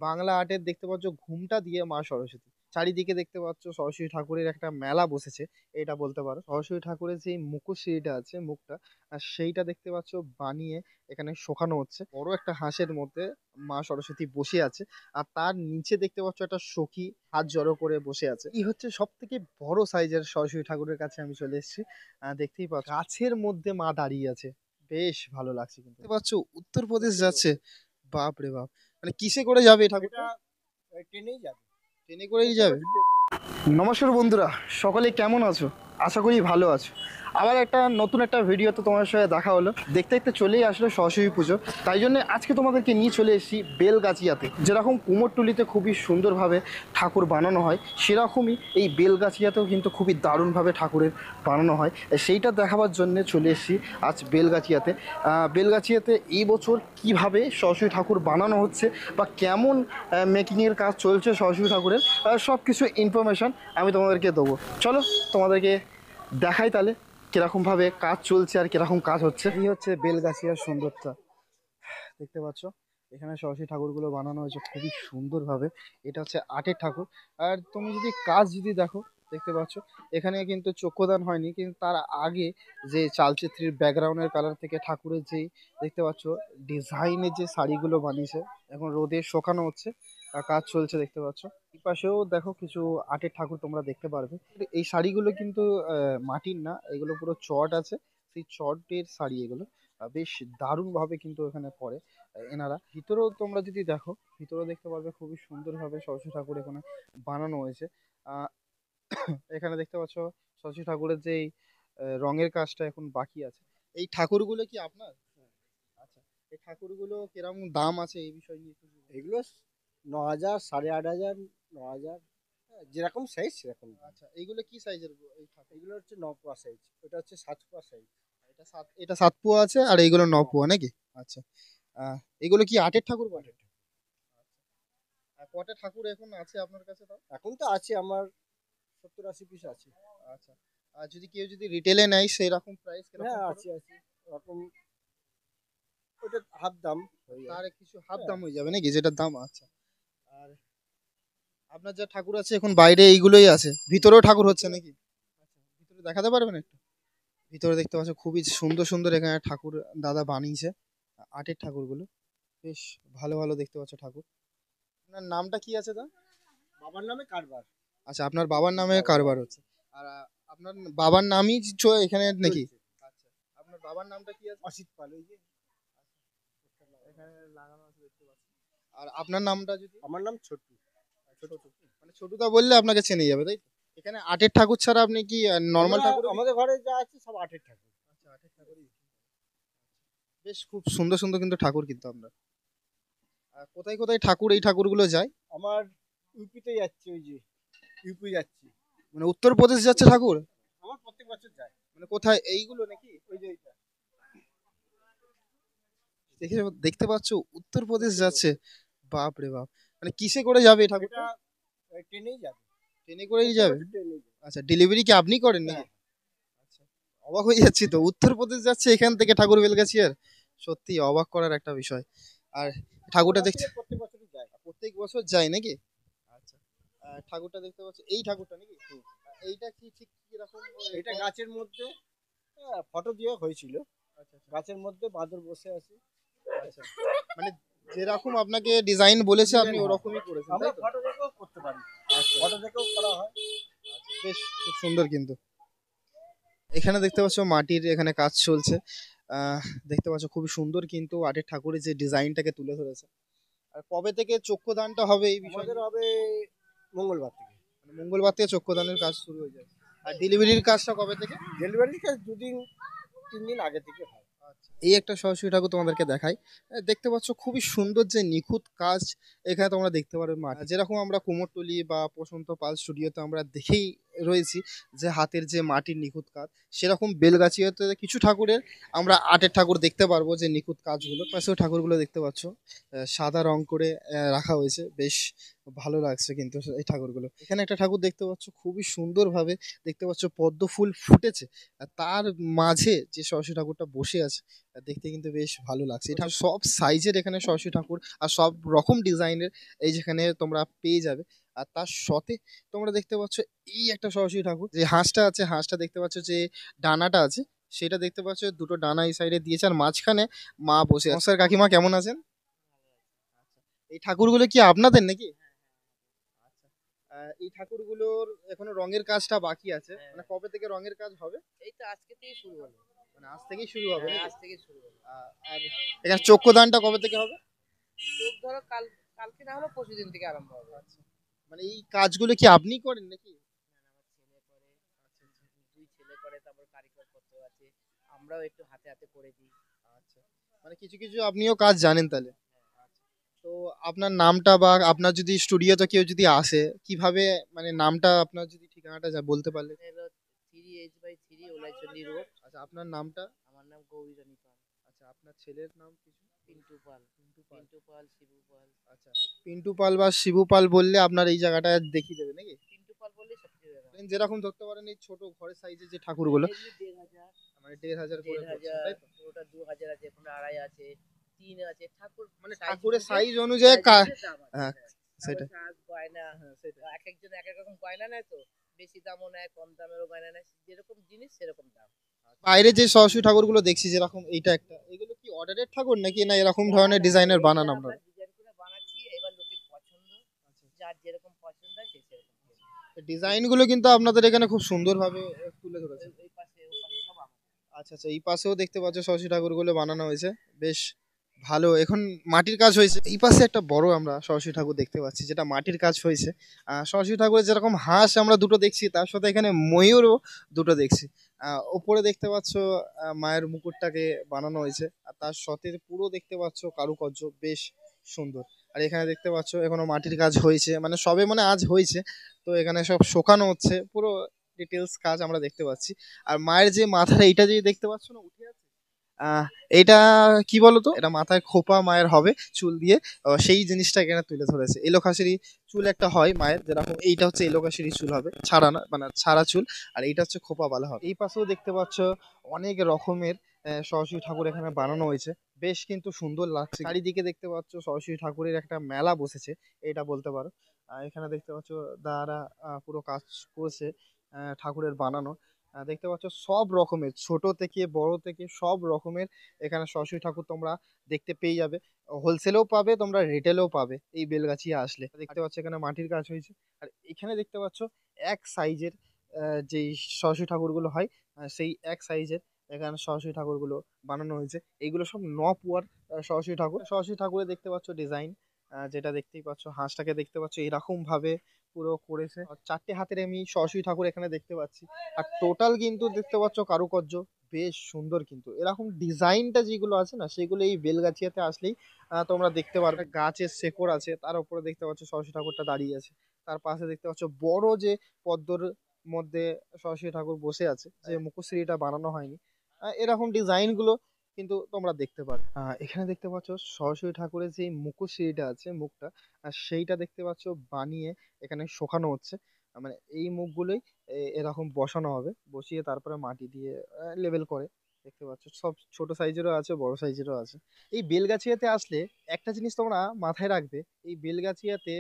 বাংলা আর্টের দেখতে পাচ্ছ ঘুমটা দিয়ে মা সরস্বতী। চারিদিকে দেখতে পাচ্ছ সরস্বতী ঠাকুরের একটা মেলা বসেছে, এটা বলতে পারো। সরস্বতী ঠাকুরের যে মুখশ্রীটা আছে, মুখটা, আর সেইটা দেখতে পাচ্ছ বানিয়ে এখানে শোকানো হচ্ছে। বড় একটা হাঁসের মধ্যে মা সরস্বতী বসে আছে, আর তার নিচে দেখতে পাচ্ছ একটা সখী হাত জড়ো করে বসে আছে। এই হচ্ছে সব থেকে বড় সাইজের সরস্বতী ঠাকুরের কাছে আমি চলে এসেছি। দেখতেই পাচ্ছ গাছের মধ্যে মা দাঁড়িয়ে আছে, বেশ ভালো লাগছে। কিন্তু দেখতে পাচ্ছ উত্তরপ্রদেশ যাচ্ছে। বাপ রে বাপ, মানে কিসে করে যাবে এই ঠাকুরটা? ট্রেনেই যাবে। ট্রেনে করেই যাবে। নমস্কার বন্ধুরা, সকলে কেমন আছো? আশা করি ভালো আছো। আবার একটা নতুন একটা ভিডিওতে তোমার সাথে দেখা হলো। দেখতে দেখতে চলেই আসলো সরস্বতী পুজো, তাই জন্য আজকে তোমাদেরকে নিয়ে চলে এসেছি বেলগাছিয়াতে। যেরকম কুমোরটুলিতে খুবই সুন্দরভাবে ঠাকুর বানানো হয়, সেরকমই এই বেলগাছিয়াতেও কিন্তু খুবই দারুণভাবে ঠাকুরের বানানো হয়। সেইটা দেখাবার জন্য চলে এসেছি আজ বেলগাছিয়াতে। বেলগাছিয়াতে এই বছর কিভাবে সরস্বতী ঠাকুর বানানো হচ্ছে বা কেমন মেকিংয়ের কাজ চলছে সরস্বতী ঠাকুরের, সব কিছু ইনফরমেশান আমি তোমাদেরকে দেবো। চলো তোমাদেরকে দেখাই তাহলে কীরকমভাবে কাজ চলছে আর কীরকম কাজ হচ্ছে। এই হচ্ছে বেলগাছিয়ার সুন্দরতা, দেখতে পাচ্ছ এখানে সরস্বতী ঠাকুরগুলো বানানো হয়েছে খুবই সুন্দরভাবে। এটা হচ্ছে আটের ঠাকুর। আর তুমি যদি কাজ যদি দেখো, দেখতে পাচ্ছ এখানে কিন্তু চক্ষুদান হয়নি, কিন্তু তার আগে যে চালচিত্রের ব্যাকগ্রাউন্ডের কালার থেকে ঠাকুরের যেই দেখতে পাচ্ছ ডিজাইনের যে শাড়িগুলো বানিয়েছে, এখন রোদে শুকানো হচ্ছে আর কাজ চলছে, দেখতে পাচ্ছ। এই পাশেও দেখো কিছু আটের ঠাকুর তোমরা দেখতে পারবে। এই শাড়িগুলো কিন্তু মাটির না, এগুলো পুরো চট আছে, সেই চটের শাড়ি এগুলো। বেশ দারুণভাবে কিন্তু এখানে পরে এনারা। ভিতরেও তোমরা যদি দেখো, ভিতরেও দেখতে পারবে খুবই সুন্দরভাবে সরস্বতী ঠাকুর এখানে বানানো হয়েছে। আহ এখানে দেখতে পাচ্ছ সরস্বতী ঠাকুরের যে রঙের কাজটা এখন বাকি আছে। এই ঠাকুরগুলো কি আপনার? আচ্ছা, এই ঠাকুরগুলো কিরকম দাম আছে এই বিষয় নিয়ে একটু বলুন। এগুলো 9,000, 8,500, 9,000, যেরকম সাইজ সেরকম। আচ্ছা, এইগুলো কি সাইজের এই ঠাকুর? এগুলো হচ্ছে 9 পোয়া সাইজ, ওটা হচ্ছে 7 পোয়া সাইজ। এটা 7 পোয়া আছে আর এইগুলো 9 পোয়া নাকি? আচ্ছা, এগুলো কি আটের ঠাকুর বটে? আর কটা ঠাকুর এখন আছে আপনার কাছে তাও? এখন তো আছে আমার 70-80 পিস আছে। আচ্ছা, আর যদি কেউ যদি রিটেলে নেয় সেই রকম প্রাইস কিরকম হ্যাঁ, পড়ে? আছে ওরকম। ওটা হাফ দাম হয়ে যায়। তার কিছু হাফ হ্যাঁ। দাম হয়ে যাবে নাকি, যেটার দাম? আচ্ছা, আর আপনার যা ঠাকুর আছে এখন বাইরে এইগুলোই আছে, ভিতরেও ঠাকুর হচ্ছে নাকি? আচ্ছা, ভিতরে দেখাতে পারবেন একটু? ভিতরে দেখতে পাচ্ছ খুবই সুন্দর সুন্দর এখানে ঠাকুর দাদা বানিয়েছে, আটের ঠাকুরগুলো বেশ ভালো ভালো দেখতে পাচ্ছ ঠাকুর। আপনার নামটা কি আছে দা? বাবার নামে কারবার। আচ্ছা, আপনার বাবার নামে কারবার হচ্ছে। আর আপনার বাবার নামই এখানে নাকি? চলছে। আচ্ছা, আপনার বাবার নামটা কি আছে? অসিত পাল, ওই যে। এখানে লাগানো আছে দেখতে পাচ্ছি। আর আপনার নামটা যদি? আমার নাম ছোটু। ছোটু, মানে ছোটুদা বললে আপনাকে চেনে যাবে, তাই তো? এখানে আটের ঠাকুর ছাড়া আপনি কি নর্মাল ঠাকুর? আমাদের ঘরে যা আছে সব আটের ঠাকুর। আচ্ছা, আটের ঠাকুরই। বেশ খুব সুন্দর সুন্দর কিন্তু ঠাকুর কিন্তু আমরা। কোথায় কোথায় ঠাকুর এই ঠাকুরগুলো যায়? আমার ইউপিতে যাচ্ছে, ওই যে ইউপি যাচ্ছে। মানে উত্তরপ্রদেশ যাচ্ছে ঠাকুর? আমার প্রত্যেক বছর যায়। মানে কোথায় এইগুলো নাকি? ওই যে এইটা। দেখে দেখতে পাচ্ছ উত্তরপ্রদেশ যাচ্ছে। বাপ রে বাপ, মানে কিসে করে যাবে এই ঠাকুরটা? এটা ট্রেনেই যাবে। ট্রেনে করেই যাবে? ট্রেনেই যাবে। আচ্ছা, ডেলিভারি কি আপনি করেন নাকি? হ্যাঁ। আচ্ছা, অবাক হয়ে যাচ্ছি তো, উত্তরপ্রদেশ যাচ্ছে এখান থেকে ঠাকুর বেলগাছিয়ার, সত্যি অবাক করার একটা বিষয়। আর ঠাকুরটা দেখতে প্রত্যেক বছরই যায়। প্রত্যেক বছর যায় নাকি? আচ্ছা, ঠাকুরটা দেখতে পাচ্ছ, এই ঠাকুরটা নাকি? এইটা কি ঠিক কিরকম? এটা গাছের মধ্যে ফটো দিয়ে হয়েছিল। আচ্ছা আচ্ছা গাছের মধ্যে বাঁদর বসে আছে। আচ্ছা, মানে যেরকম আপনাকে ডিজাইন বলেছে আপনি ওরকমই করেছেন, আমরা তাই তো? ফটো দেখেও করতে পারি। আচ্ছা, ফটো দেখেও করা হয়। বেশ খুব সুন্দর কিন্তু। এখানে দেখতে পাচ্ছ মাটির এখানে কাজ চলছে। আহ দেখতে পাচ্ছ খুবই সুন্দর কিন্তু আটের ঠাকুরের যে ডিজাইনটাকে তুলে ধরেছে। আর কবে থেকে চক্ষুদানটা হবে এই বিষয়ে? আমাদের হবে মঙ্গলবার থেকে। মানে মঙ্গলবার থেকে চক্ষুদানের কাজ শুরু হয়ে যায়। আর ডেলিভারির কাজটা কবে থেকে? ডেলিভারির কাজ 2-3 দিন আগে থেকে হয়। আচ্ছা, এই একটা সরস্বতী ঠাকুর তোমাদেরকে দেখাই। দেখতে পাচ্ছ খুবই সুন্দর যে নিখুঁত কাজ এখানে তোমরা দেখতে পারবে। যেরকম আমরা কুমোরটুলি বা প্রশান্ত পাল স্টুডিওতে আমরা দেখেই রয়েছি যে হাতের যে মাটির নিখুঁত কাজ, সেরকম বেলগাছিয়াতে কিছু ঠাকুরের আমরা আর্টের ঠাকুর দেখতে পারবো, যে নিখুঁত কাজগুলো পাশেও ঠাকুরগুলো দেখতে পাচ্ছ সাদা রং করে রাখা হয়েছে, বেশ ভালো লাগছে কিন্তু এই ঠাকুরগুলো। এখানে একটা ঠাকুর দেখতে পাচ্ছ খুবই সুন্দরভাবে, দেখতে পাচ্ছ পদ্ম ফুল ফুটেছে, আর তার মাঝে যে সরস্বতী ঠাকুরটা বসে আছে দেখতে কিন্তু বেশ ভালো লাগছে। এটা সব সাইজের এখানে সরস্বতী ঠাকুর আর সব রকম ডিজাইনের এই যেখানে তোমরা পেয়ে যাবে। আর তার সাথে তোমরা দেখতে পাচ্ছ এই একটা সরস্বতী ঠাকুর, যে হাঁসটা আছে, হাঁসটা দেখতে পাচ্ছ যে ডানাটা আছে সেটা দেখতে পাচ্ছ, দুটো ডানা এই সাইডে দিয়েছে আর মাঝখানে মা বসে আছে। নমস্কার কাকিমা, কেমন আছেন? এই ঠাকুরগুলো কি আপনাদের নাকি? এই ঠাকুরগুলোর এখনো রঙের কাজটা বাকি আছে, মানে কবে থেকে রঙের কাজ হবে? এই তো আজকে থেকেই শুরু হলো। মানে আজ থেকেই শুরু হবে হ্যাঁ, নাকি? আজ থেকেই শুরু হলো। আর এখানে চক্ষুদানটা কবে থেকে হবে? চোখ ধরো কালকে না হলে পরশুদিন থেকে আরম্ভ হবে। আচ্ছা, মানে এই কাজগুলো কি আপনি করেন নাকি? আমার ছেলে করে, 2 ছেলে করে, তারপর কারিগর কত আছে, আমরাও একটু হাতে হাতে করে দিই। আচ্ছা, মানে কিছু কিছু আপনিও কাজ জানেন তাহলে। তো আপনার নামটা বা আপনার যদি স্টুডিওতে কেউ যদি আসে, কিভাবে মানে নামটা আপনার যদি ঠিকানাটা বলতে পারলে। এটা হলো 3H/3 ওলাইচন্ডী রোড। আচ্ছা, আপনার নামটা? আমার নাম গৌরী রানী পাল। আচ্ছা, আপনার ছেলের নাম কিছু? পিন্টু পাল। পিন্টু পাল। পিন্টু পাল, শিবু পাল। আচ্ছা, পিন্টু পাল বা শিবু পাল বললে আপনার এই জায়গাটা দেখিয়ে দেবে নাকি? পিন্টু পাল বললেই সব থেকে ভালো। যেরকম ধরতে পারেন এই ছোট ঘরের সাইজের যে ঠাকুরগুলো, এমনি 1,500, মানে 1,500 করে পড়ছে, তাই তো? ওটা 2,000 আছে, কোনো 2,500 আছে, 3 আছে। ঠাকুর মানে size ঠাকুরের বুঝে সাইজ অনুযায়ী size বুঝে দাম আছে। হ্যাঁ, হ্যাঁ। সেটা। তারপর সাজ, গয়না, হ্যাঁ, সেটা। এক একজন এক এক রকম গয়না নেয় তো, বেশি দামও নেয়, কম দামেরও গয়না নেয়, যেরকম জিনিস সেরকম দাম। বাইরে যে সরস্বতী ঠাকুরগুলো দেখছি যেরকম এইটা একটা, এগুলো কি অর্ডারের ঠাকুর নাকি না এরকম ধরনের ডিজাইনের বানান আমরা আপনারা? ডিজাইন করে বানাচ্ছি, এবার লোকের পছন্দ, যার যেরকম পছন্দ হয় সে সেরকম করে। ডিজাইন গুলো কিন্তু আপনাদের এখানে খুব সুন্দরভাবে তুলে ধরেছে। এই পাশে ও পাশে সব আমার। আচ্ছা আচ্ছা, এই পাশেও দেখতে পাচ্ছ সরস্বতী ঠাকুরগুলো বানানো হয়েছে, বেশ ভালো। এখন মাটির কাজ হয়েছে, এই পাশে একটা বড় আমরা সরস্বতী ঠাকুর দেখতে পাচ্ছি যেটা মাটির কাজ হয়েছে। সরস্বতী ঠাকুরের যেরকম হাঁস আমরা দুটো দেখছি, তার সাথে এখানে ময়ূরও দুটো দেখছি। ওপরে দেখতে পাচ্ছ মায়ের মুকুটটাকে বানানো হয়েছে, আর তার সাথে পুরো দেখতে পাচ্ছ কারুকার্য বেশ সুন্দর। আর এখানে দেখতে পাচ্ছ এখনো মাটির কাজ হয়েছে, মানে সবে মানে আজ হয়েছে, তো এখানে সব শোকানো হচ্ছে, পুরো ডিটেলস কাজ আমরা দেখতে পাচ্ছি। আর মায়ের যে মাথাটা এইটা যে দেখতে পাচ্ছ না উঠে আছে, আহ এটা কি বলতো, এটা মাথায় খোপা মায়ের হবে চুল দিয়ে, সেই জিনিসটা এখানে তুলে ধরেছে। এলোখাসিরি চুল একটা হয় মায়ের, যেরকম এইটা হচ্ছে এলোখাসিরি চুল হবে, ছাড়া না, মানে ছাড়া চুল, আর এইটা হচ্ছে খোপা বলা হবে। এই পাশেও দেখতে পাচ্ছ অনেক রকমের সরস্বতী ঠাকুর এখানে বানানো হয়েছে, বেশ কিন্তু সুন্দর লাগছে। চারিদিকে দেখতে পাচ্ছ সরস্বতী ঠাকুরের একটা মেলা বসেছে, এটা বলতে পারো। এখানে দেখতে পাচ্ছ দাদারা পুরো কাজ করছে ঠাকুরের বানানো। দেখতে পাচ্ছ সব রকমের, ছোট থেকে বড় থেকে সব রকমের এখানে সরস্বতী ঠাকুর তোমরা দেখতে পেয়ে যাবে। হোলসেলেও পাবে, তোমরা রিটেলেও পাবে এই বেলগাছিয়া আসলে। দেখতে পাচ্ছ এখানে মাটির কাজ হয়েছে, আর এখানে দেখতে পাচ্ছ এক সাইজের যেই সরস্বতী ঠাকুরগুলো হয়, সেই এক সাইজের এখানে সরস্বতী ঠাকুরগুলো বানানো হয়েছে। এইগুলো সব 9 পুয়ার সরস্বতী ঠাকুর। সরস্বতী ঠাকুরে দেখতে পাচ্ছ ডিজাইন, যেটা দেখতেই পাচ্ছ, হাঁসটাকে দেখতে পাচ্ছ এরকম ভাবে পুরো করেছে। আর 4টে হাতের আমি সরস্বতী ঠাকুর এখানে দেখতে পাচ্ছি, আর টোটাল কিন্তু দেখতে পাচ্ছ কারুকার্য বেশ সুন্দর। কিন্তু এরকম ডিজাইনটা যেগুলো আছে না, সেগুলো এই বেলগাছিয়াতে আসলেই তোমরা দেখতে পারবে। গাছের শেকড় আছে, তার উপরে দেখতে পাচ্ছ সরস্বতী ঠাকুরটা দাঁড়িয়ে আছে, তার পাশে দেখতে পাচ্ছ বড় যে পদ্মর মধ্যে সরস্বতী ঠাকুর বসে আছে, যে মুখশ্রীটা বানানো হয়নি। এরকম ডিজাইনগুলো কিন্তু তোমরা দেখতে পারো। এখানে দেখতে পাচ্ছ সরস্বতী ঠাকুরের যে মুখশ্রীটা আছে, মুখটা, সেইটা দেখতে পাচ্ছ বানিয়ে এখানে শোকানো হচ্ছে। মানে এই মুখগুলোই এরকম বসানো হবে, বসিয়ে তারপরে মাটি দিয়ে লেবেল করে। দেখতে পাচ্ছ সব ছোট সাইজেরও আছে, বড় সাইজেরও আছে। এই বেলগাছিয়াতে আসলে একটা জিনিস তোমরা মাথায় রাখবে, এই বেলগাছিয়াতে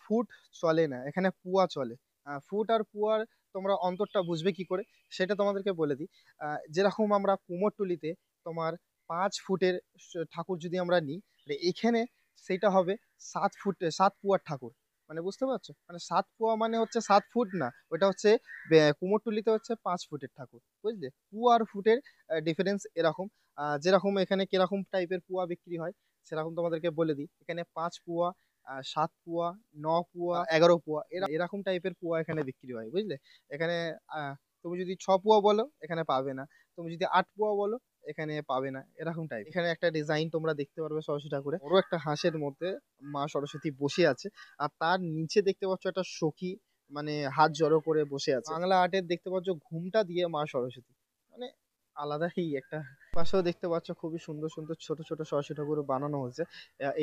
ফুট চলে না, এখানে পুয়া চলে। ফুট আর পুয়ার তোমরা অন্তরটা বুঝবে কি করে, সেটা তোমাদেরকে বলে দিই। যেরকম আমরা কুমোরটুলিতে তোমার 5 ফুটের ঠাকুর যদি আমরা নিই, এখানে সেটা হবে 7 ফুট, 7 পুয়ার ঠাকুর। মানে বুঝতে পারছো, মানে 7 পুয়া মানে হচ্ছে 7 ফুট না, ওটা হচ্ছে কুমোরটুলিতে হচ্ছে 5 ফুটের ঠাকুর, বুঝলে? পুয়া আর ফুটের ডিফারেন্স এরকম। যেরকম এখানে কিরকম টাইপের পুয়া বিক্রি হয় সেরকম তোমাদেরকে বলে দিই। এখানে 5 পুয়া, 7 পুয়া, 9 পুয়া, 11 পুয়া, এরকম টাইপের পুয়া এখানে বিক্রি হয়, বুঝলে? এখানে তুমি যদি 6 পুয়া বলো এখানে পাবে না, তুমি যদি 8 পুয়া বলো এখানে পাবে না, এরকম টাইপ। এখানে একটা ডিজাইন তোমরা দেখতে পারবে সরস্বতী ঠাকুরে, বড় একটা হাঁসের মধ্যে মা সরস্বতী বসে আছে, আর তার নিচে দেখতে পাচ্ছ একটা সখী মানে হাত জড়ো করে বসে আছে। বাংলা আর্টের দেখতে পাচ্ছ ঘুমটা দিয়ে মা সরস্বতী, মানে আলাদাই একটা। পাশেও দেখতে পাচ্ছ খুবই সুন্দর সুন্দর ছোট ছোট সরস্বতী ঠাকুর বানানো হয়েছে।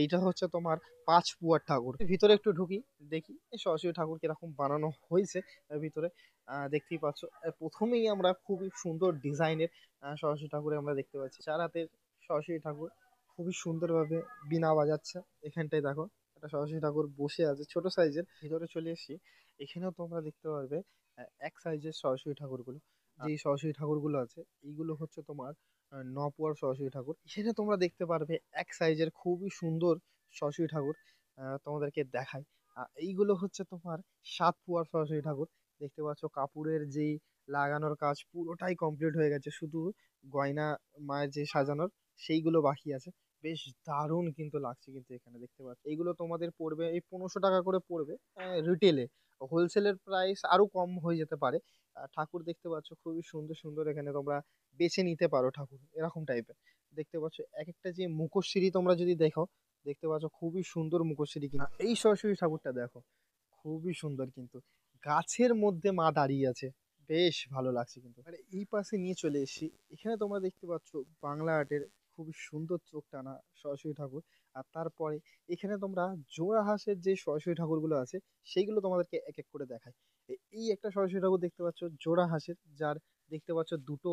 এইটা হচ্ছে তোমার ৫ ফুয়ার ঠাকুর। ভিতরে একটু ঢুকি, দেখি এই সরস্বতী ঠাকুর কিরকম বানানো হয়েছে। ভিতরে দেখতেই পাচ্ছ, প্রথমেই আমরা খুবই সুন্দর ডিজাইনের সরস্বতী ঠাকুর আমরা দেখতে পাচ্ছি। চার হাতের সরস্বতী ঠাকুর খুবই সুন্দরভাবে বীণা বাজাচ্ছে। এখানটায় দেখো একটা সরস্বতী ঠাকুর বসে আছে ছোট সাইজের। ভিতরে চলে এসেছি, এখানেও তোমরা দেখতে পারবে এক সাইজের সরস্বতী ঠাকুরগুলো। যেই সরস্বতী ঠাকুরগুলো আছে এইগুলো হচ্ছে তোমার ৯ ফুয়ার সরস্বতী ঠাকুর। এখানে তোমরা দেখতে পারবে এক সাইজের খুবই সুন্দর সরস্বতী ঠাকুর। তোমাদেরকে দেখাই, এইগুলো হচ্ছে তোমার ৭ ফুয়ার সরস্বতী ঠাকুর। দেখতে পাচ্ছ কাপড়ের যেই লাগানোর কাজ পুরোটাই কমপ্লিট হয়ে গেছে, শুধু গয়না মায়ের যে সাজানোর সেইগুলো বাকি আছে। বেশ দারুণ কিন্তু লাগছে কিন্তু এখানে দেখতে পাচ্ছ। এইগুলো তোমাদের পড়বে এই ১৫০০ টাকা করে পড়বে রিটেলে। হোলসেলের প্রাইস আরো কম হয়ে যেতে পারে। ঠাকুর দেখতে পাচ্ছ খুবই সুন্দর সুন্দর, এখানে তোমরা বেছে নিতে পারো ঠাকুর এরকম টাইপের। দেখতে পাচ্ছ এক একটা যে মুখশ্রী তোমরা যদি দেখো, দেখতে পাচ্ছ খুবই সুন্দর মুখশ্রী। কিন্তু এই সরস্বতী ঠাকুরটা দেখো খুবই সুন্দর, কিন্তু গাছের মধ্যে মা দাঁড়িয়ে আছে, বেশ ভালো লাগছে কিন্তু। আর এই পাশে নিয়ে চলে এসেছি, এখানে তোমরা দেখতে পাচ্ছ বাংলা আর্টের খুবই সুন্দর চোখ টানা সরস্বতী ঠাকুর। আর তারপরে এখানে তোমরা জোড়া হাঁসের যে সরস্বতী ঠাকুরগুলো আছে সেইগুলো তোমাদেরকে এক এক করে দেখায়। এই একটা সরস্বতী ঠাকুর দেখতে পাচ্ছ জোড়া হাঁসের, যার দেখতে পাচ্ছ দুটো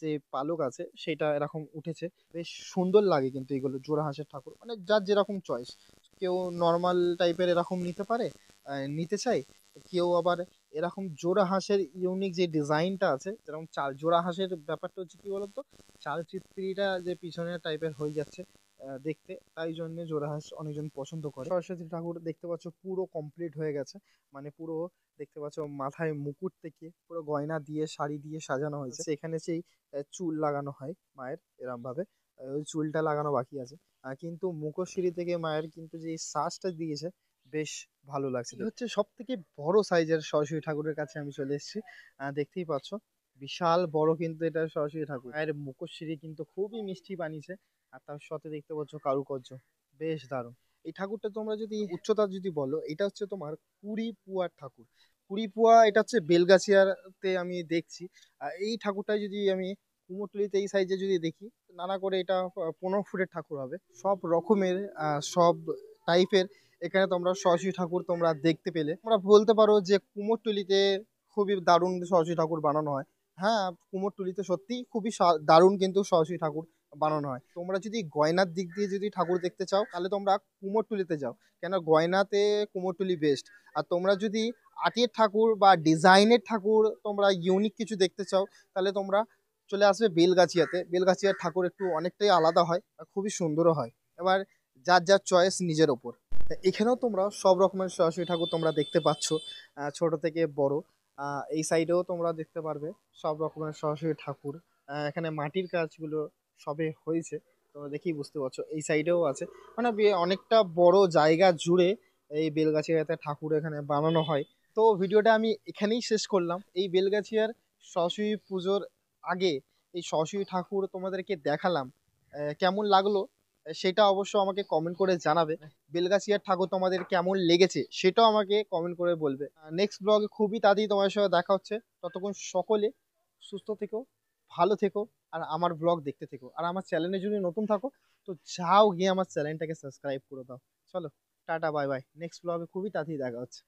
যে পালক আছে সেটা এরকম উঠেছে। বেশ সুন্দর লাগে কিন্তু এগুলো জোড়া হাঁসের ঠাকুর, মানে যার যেরকম চয়েস। কেউ নর্মাল টাইপের এরকম নিতে পারে, নিতে চাই। কেউ আবার এরকম জোড়া হাঁসের ইউনিক যে ডিজাইনটা আছে, যেরকম চাল জোড়া হাঁসের ব্যাপারটা হচ্ছে কি বলতো, চালচিত্রিটা যে পিছনের টাইপের হয়ে যাচ্ছে দেখতে, তাই জন্য জোড়া হাঁস অনেকজন পছন্দ করে। সরস্বতী ঠাকুর দেখতে পাচ্ছ পুরো কমপ্লিট হয়ে গেছে, মানে পুরো দেখতে পাচ্ছ মাথায় মুকুট থেকে পুরো গয়না দিয়ে শাড়ি দিয়ে সাজানো হয়েছে। এখানে সেই চুল লাগানো হয় মায়ের এরম ভাবে, ওই চুলটা লাগানো বাকি আছে। কিন্তু মুখশ্রী থেকে মায়ের কিন্তু যে সাজটা দিয়েছে বেশ ভালো লাগছে। এই হচ্ছে সব থেকে বড় সাইজের সরস্বতী ঠাকুরের কাছে আমি চলে এসেছি। দেখতেই পাচ্ছ বিশাল বড় কিন্তু এটা সরস্বতী ঠাকুর। মায়ের মুখশ্রী কিন্তু খুবই মিষ্টি বানিয়েছে, আর তার সাথে দেখতে পাচ্ছ কারুকার্য বেশ দারুণ। এই ঠাকুরটা তোমরা যদি উচ্চতা যদি বলো, এটা হচ্ছে তোমার ২০ ফুয়ার ঠাকুর। ২০ ফুয়া এটা হচ্ছে বেলগাছিয়াতে আমি দেখছি। এই ঠাকুরটাই যদি আমি কুমোরটুলিতে এই সাইজে যদি দেখি, নানা করে এটা ১৫ ফুটের ঠাকুর হবে। সব রকমের সব টাইপের এখানে তোমরা সরস্বতী ঠাকুর তোমরা দেখতে পেলে। তোমরা বলতে পারো যে কুমোরটুলিতে খুবই দারুণ সরস্বতী ঠাকুর বানানো হয়। হ্যাঁ, কুমোরটুলিতে সত্যিই খুবই দারুণ কিন্তু সরস্বতী ঠাকুর বানানো হয়। তোমরা যদি গয়নার দিক দিয়ে যদি ঠাকুর দেখতে চাও তাহলে তোমরা কুমোরটুলিতে যাও, কেন গয়নাতে কুমোরটুলি বেস্ট। আর তোমরা যদি আর্টের ঠাকুর বা ডিজাইনের ঠাকুর তোমরা ইউনিক কিছু দেখতে চাও, তাহলে তোমরা চলে আসবে বেলগাছিয়াতে। বেলগাছিয়ার ঠাকুর একটু অনেকটাই আলাদা হয় আর খুবই সুন্দরও হয়। এবার যার যার চয়েস নিজের ওপর। এখানেও তোমরা সব রকমের সরস্বতী ঠাকুর তোমরা দেখতে পাচ্ছ, ছোট থেকে বড়। এই সাইডেও তোমরা দেখতে পারবে সব রকমের সরস্বতী ঠাকুর। এখানে মাটির কাজগুলো সবে হয়েছে, তোমরা দেখেই বুঝতে পারছো। এই সাইডেও আছে, মানে অনেকটা বড় জায়গা জুড়ে এই বেলগাছিয়াতে ঠাকুর এখানে বানানো হয়। তো ভিডিওটা আমি এখানেই শেষ করলাম। এই বেলগাছিয়ার সরস্বতী পুজোর আগে এই সরস্বতী ঠাকুর তোমাদেরকে দেখালাম, কেমন লাগলো সেটা অবশ্য আমাকে কমেন্ট করে জানাবে। বেলগাছিয়ার ঠাকুর তোমাদের কেমন লেগেছে সেটাও আমাকে কমেন্ট করে বলবে। নেক্সট ব্লগে খুবই তাড়াতাড়ি তোমার সাথে দেখা হচ্ছে। ততক্ষণ সকলে সুস্থ থেকো, ভালো থেকো, আর আমার ব্লগ দেখতে থেকো। আর আমার চ্যানেলে যদি নতুন থাকো তো যাও গিয়ে আমার চ্যানেলটাকে সাবস্ক্রাইব করে দাও। চলো টাটা বাই বাই, নেক্সট ব্লগে খুবই তাড়াতাড়ি দেখা হচ্ছে।